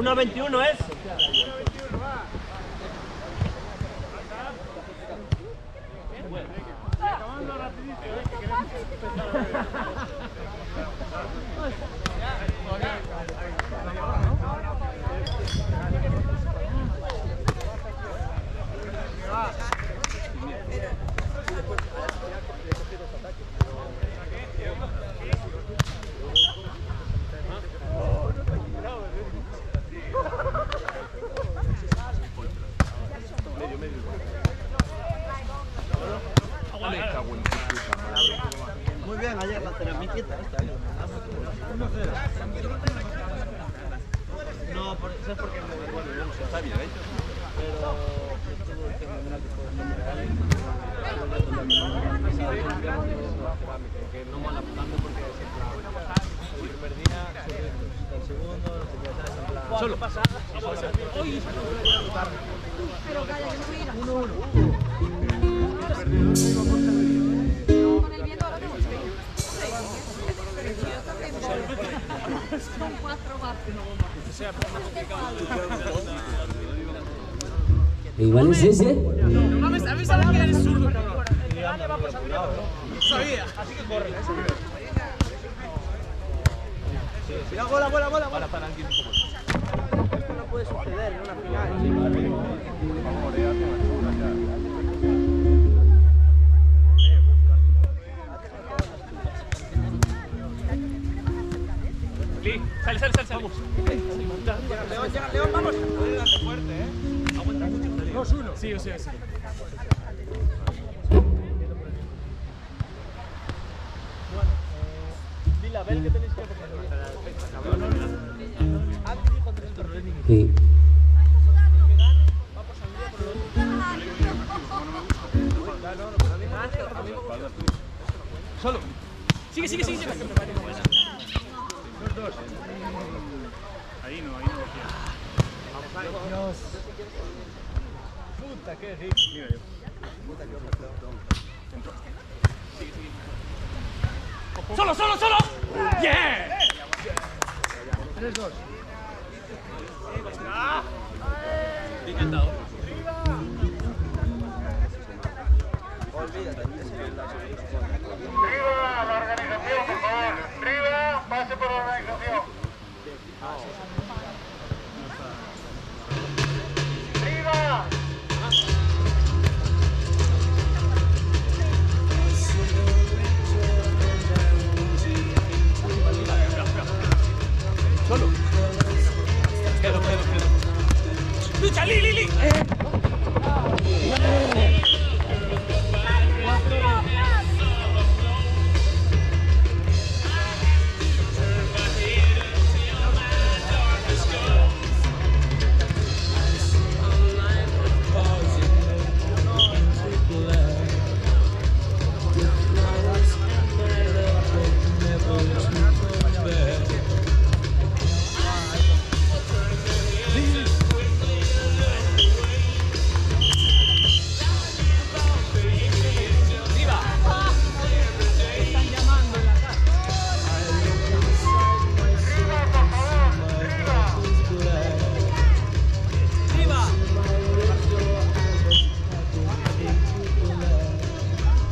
1:21 es. Muy bien, ayer la terapia esta. No, eso es porque bueno, yo no sé, está bien hecho. Pero estuvo el tema de una que no mala tanto porque el primer día, el segundo, el plan. Solo pasa. Pero calla, que no mira. 1-1. Con el viento ahora no. Pero yo también voy. Son 4 más. Igual es ese. No mames, a mí sabes que eres zurdo, cabrón. Sabía. Así que corre. Mira, bola. Para alguien un poco. Esto no puede suceder en una final. Sale. Vamos. León, vamos. Aguanta mucho. 2-1. Sí. Dile a ver qué tenéis que hacer. Sí. Solo. Sigue. Los dos. Ahí no decía. Dios. Puta, qué rico. Mira yo. ¡Solo! ¡Yeah! 3-2. Intentado. ¡Arriba la organización, por favor! ¡Arriba! ¡Pase por la organización! ¡Arriba! Solo. Quedo. ¡Lucha, Lili!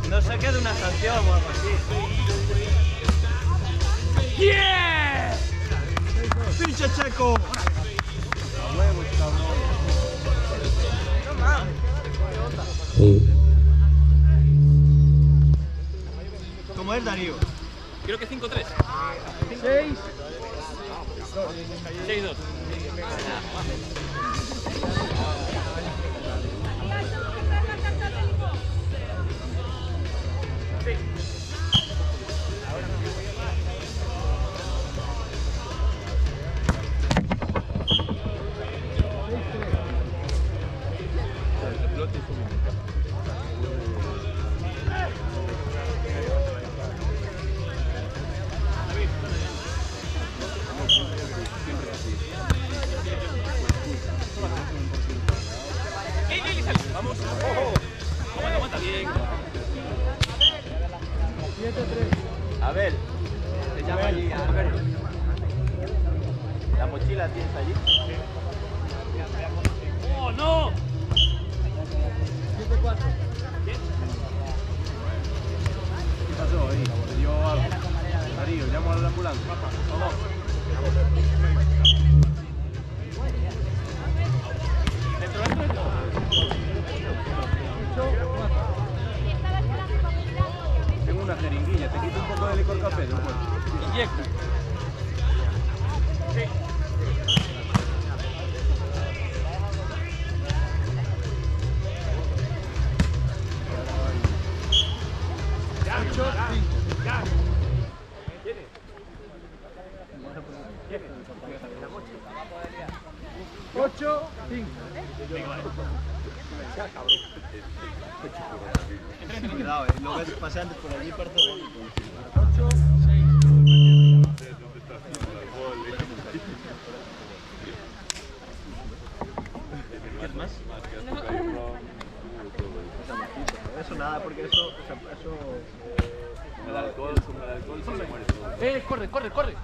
No se quede una sanción o algo así. ¡Yeah! ¡Pinche Checo! Sí. ¿Cómo es Darío? Creo que 5-3. 6. 6-2. Vamos. Aguanta bien. 7-3. A ver, te llama allí. A ver. ¿La mochila tienes allí? ¡Oh, no! 7-4. ¿Qué pasó ahí? ¿Te dio algo? Darío, llamo a la ambulancia. Vamos. Tengo una jeringuilla, te quito un poco de licor café después. Inyecto. Cuidado, lo ves paseando por allí, parto. 8-6. ¿Quieres más? Eso nada, porque eso Con el alcohol se muere. Corre, corre, corre.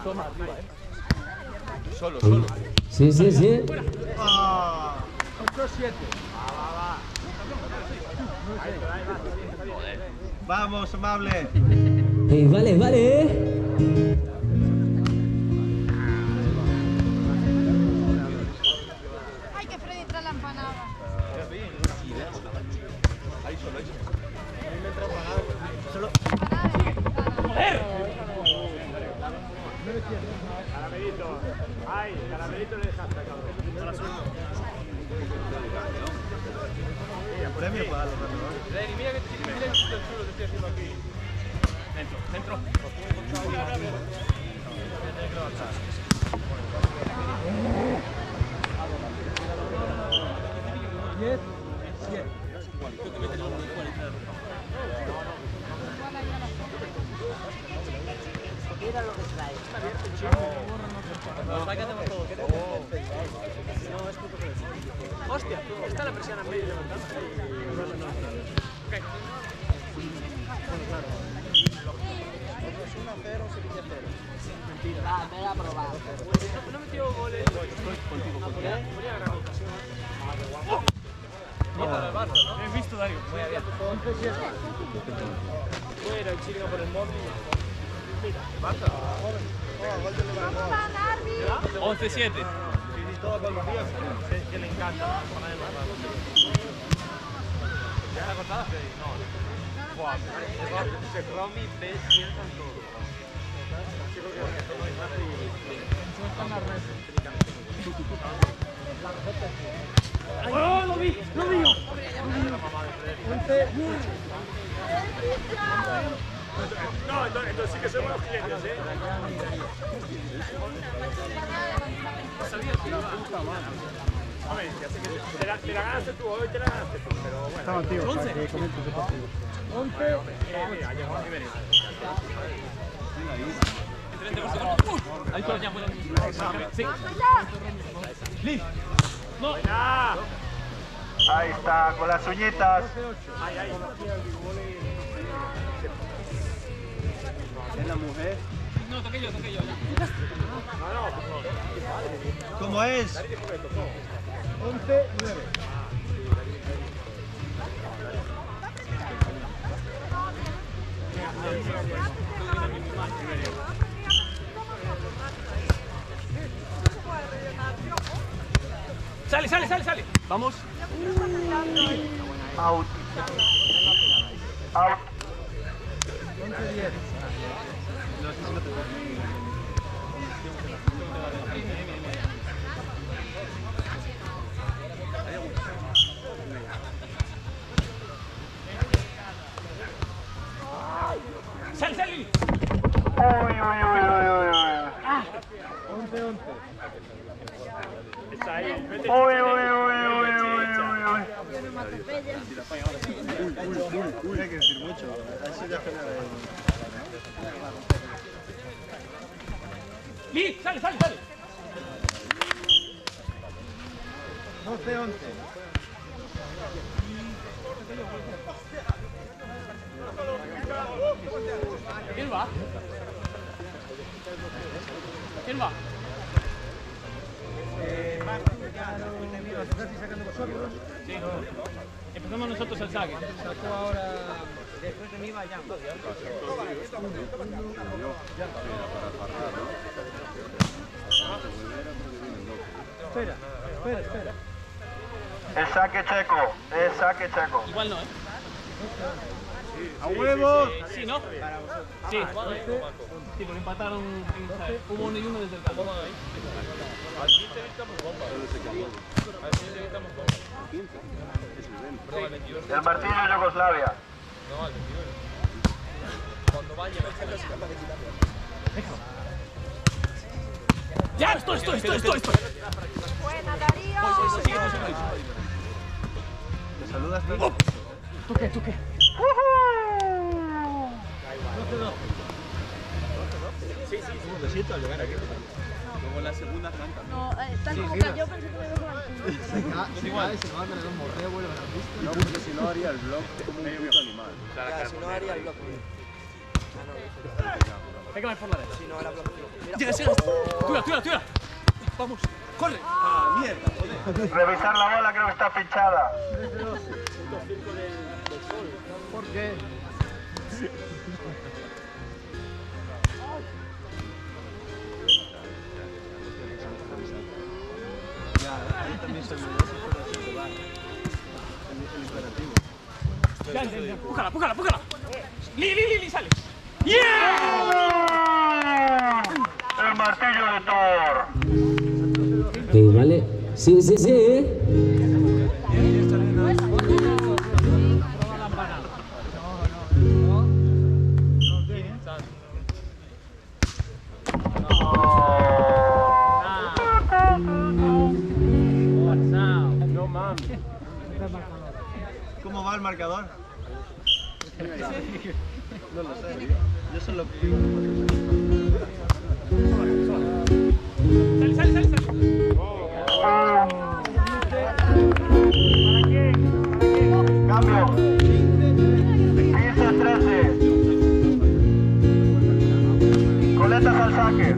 toma arriba, Solo. Sí, sí, sí. 8-7. Vamos, amable. Vale, vale. Ay, que Freddy trae la empanada. ¡Joder! Caramelito. Ay, caramelito le dejaste, cabrón. Premio para los ganadores. Freddy, mira el chulo que estoy haciendo aquí. Dentro. Hostia, está la presión en medio levantada. No metió goles. Podría ganar ocasión. Para el Barça, ¿no? He visto, Darío. Fuera el chico por el móvil. ¿Cómo van, Arby? 11-7. Todos los días que le encanta. ¿Ya está cortada, Freddy? No. Buah, Romy, B, sientan todo. ¡Oh, lo vi! ¡Lo vi! No, entonces sí que somos los clientes, ¿eh? Hombre, ya sé que te la ganaste tú, hoy te la ganaste tú, pero bueno. Estaba antiguo, para que comentes el partido. 11. Mira, llegó a nivel. Ahí está, ya, sí. Liz. No. Ahí está, con las uñitas. Ahí. Es la mujer. No, toqué yo. ¿Cómo es? 11-9. Sale. Vamos. Out. 11-10. Sale. Uy. 11-11. Está ahí. Uy. Hay que decir mucho. Así ya genera Liz, sale. 12-11. ¿Quién va? Martín. Sí. Empezamos nosotros el saque. Sacó ahora. Después de mí va Jan. Espera. Es saque checo, es saque checo. Igual no, ¿eh? ¡A huevos! Sí, ¿no? Sí. Sí, porque empataron. Hubo 1 y 1 desde el campo. Al 15 necesitamos bomba. Al 15 necesitamos bomba. 15. Perdón, al 22. El martillo Yugoslavia. No, al 21. Cuando vaya, ¡Ya! ¡Esto! Buena, Darío. ¿Te saludas? ¿Tú qué? Un besito al llegar aquí. Luego en la segunda canta. No, tal como que yo pensé que me iba a Se cae, se va a tener un morreo, vuelve a la pista. No, porque si no haría el vlog como un puto animal. Si no haría el blog. Pégame por la derecha. Si no era blog. Mira. ¡Tuya! Vamos, corre. ¡Ah, mierda, joder! Revisar la bola, creo que está pinchada. ¿Por qué? Ya, ahí también se olvidó si fuera así de bar. El imperativo. Ya. Pújala. Li, sale. ¡Yeah! El martillo de Thor. Ok, vale. Sí. No mames. ¿Cómo va el marcador? No lo sé. Yo solo pido. Sale. Cambio. 15-13. Coletas al saque.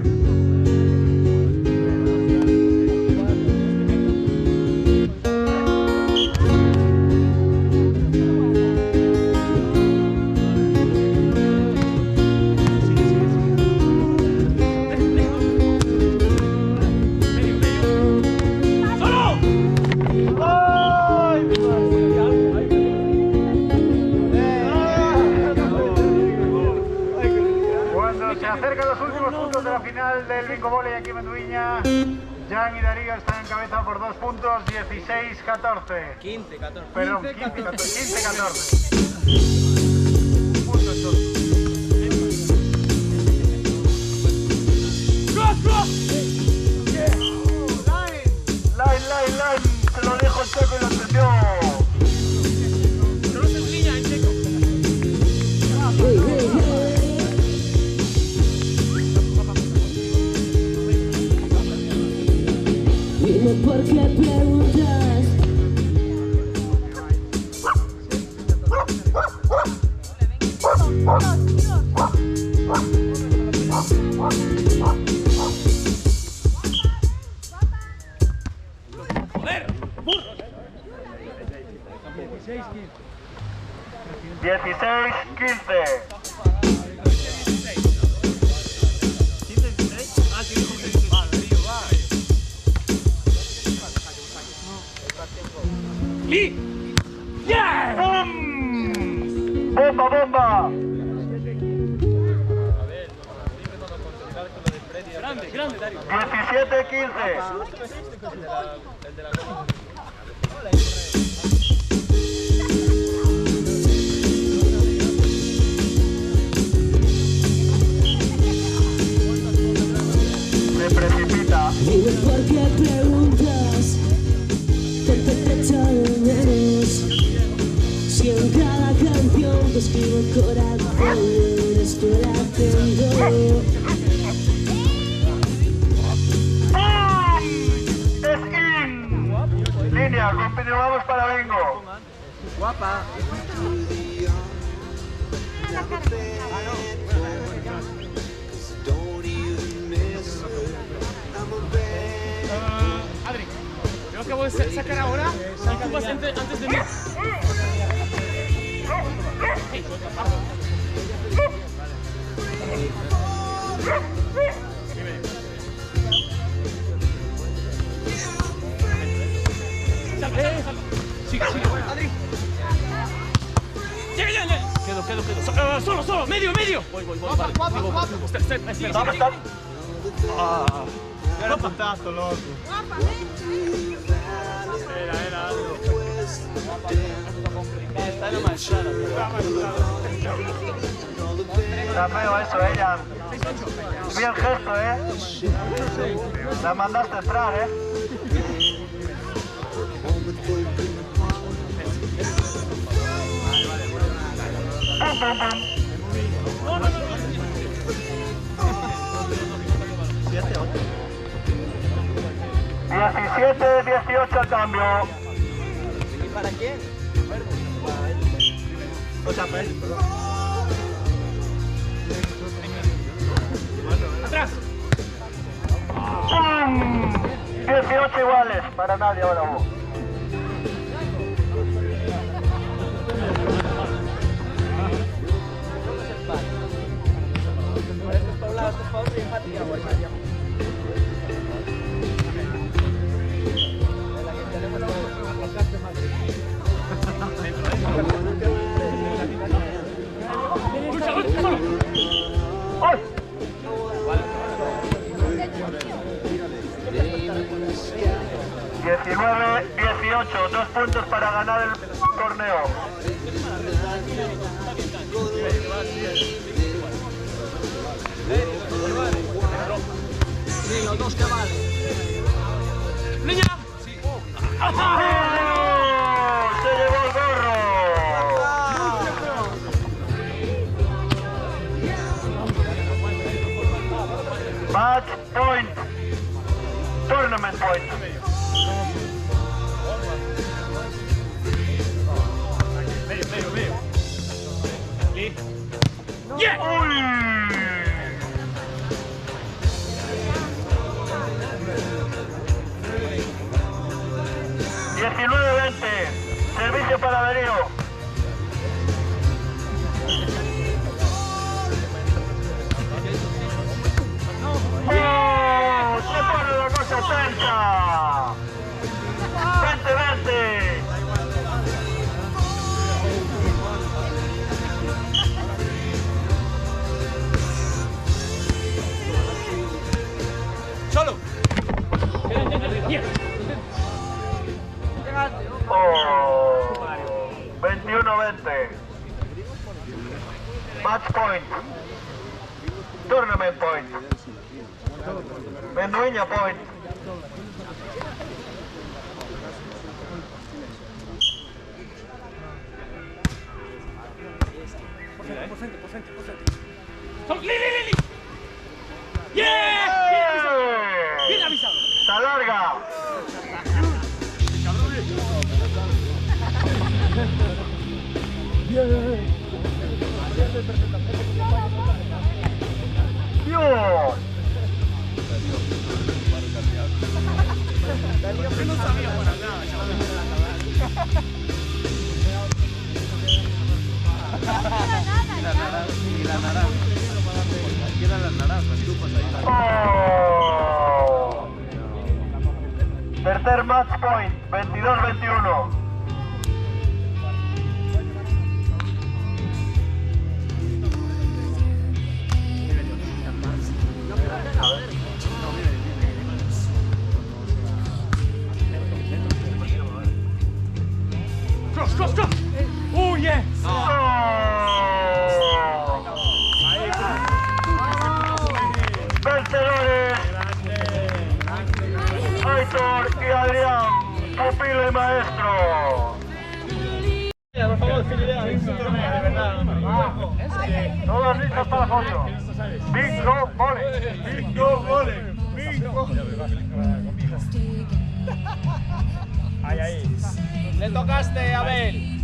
Se acercan los últimos puntos de la final del Bingo Volley aquí en Menduiña. Jan y Darío están en cabeza por 2 puntos, 16-14. 15-14. Perdón, 15-14. Line. Se lo dejo el checo y lo entendió. Dime por qué preguntas. ¡Joder! 16-15. ¡Li! ¡Yeah! ¡Bomba! Grande, Darío. 17-15. Se precipita. Dime por qué preguntas. Tanto te echo de menos. Si en cada canción te escribo corazón, estoy haciendo. Línea, continuamos para bingo. Guapa. Adri, yo Yo acabo de sacar ahora y tú vas antes de mí. Sigue, Adri. Llega. Quedo. Solo. Medio. Voy. Espera. Era fantastico, loco. Era. Está en la manchada. Está feo eso, Jan. Bien gesto, La mandaste entrar, No. 17-18 al cambio. ¿Y para quién? O sea, para él, perdón. Atrás. 18 iguales, para nadie ahora vos. ¡19-18! 2 puntos para ganar el torneo. Sí, los dos que valen. ¡Niña! ¡Se llevó el gorro! Match point. Tournament point. Medio. ¡Yeah! ¡Uy! Servicio para Darío. ¡Oh! ¡Se pone la cosa tensa! ¡Vente! ¡Solo! ¡Oh! 21-20. Match point. Tournament point. Mendueña point. ¡Lili! ¡Yeah! ¡Bien avisado! ¡Se alarga! ¡Dios! Yo no sabía para nada. Y la naranja. Aquí eran las naranjas, tú pasas ahí. ¡Oh! Tercer match point, 22-21. Cross! ¡Oh, yeah! Vencedores, Aitor y Adrián, pupilo y maestro. Por favor, sin idea, de verdad. Todos listos para la foto. Bingo, vole. Ahí. Le tocaste, Abel.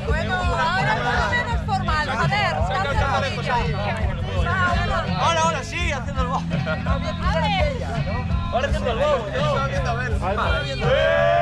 Bueno, ahora todo menos formal. Joder, Ahora, sí, haciendo el bobo. ¡Ale! Ahora haciendo el bobo. ¡Eh!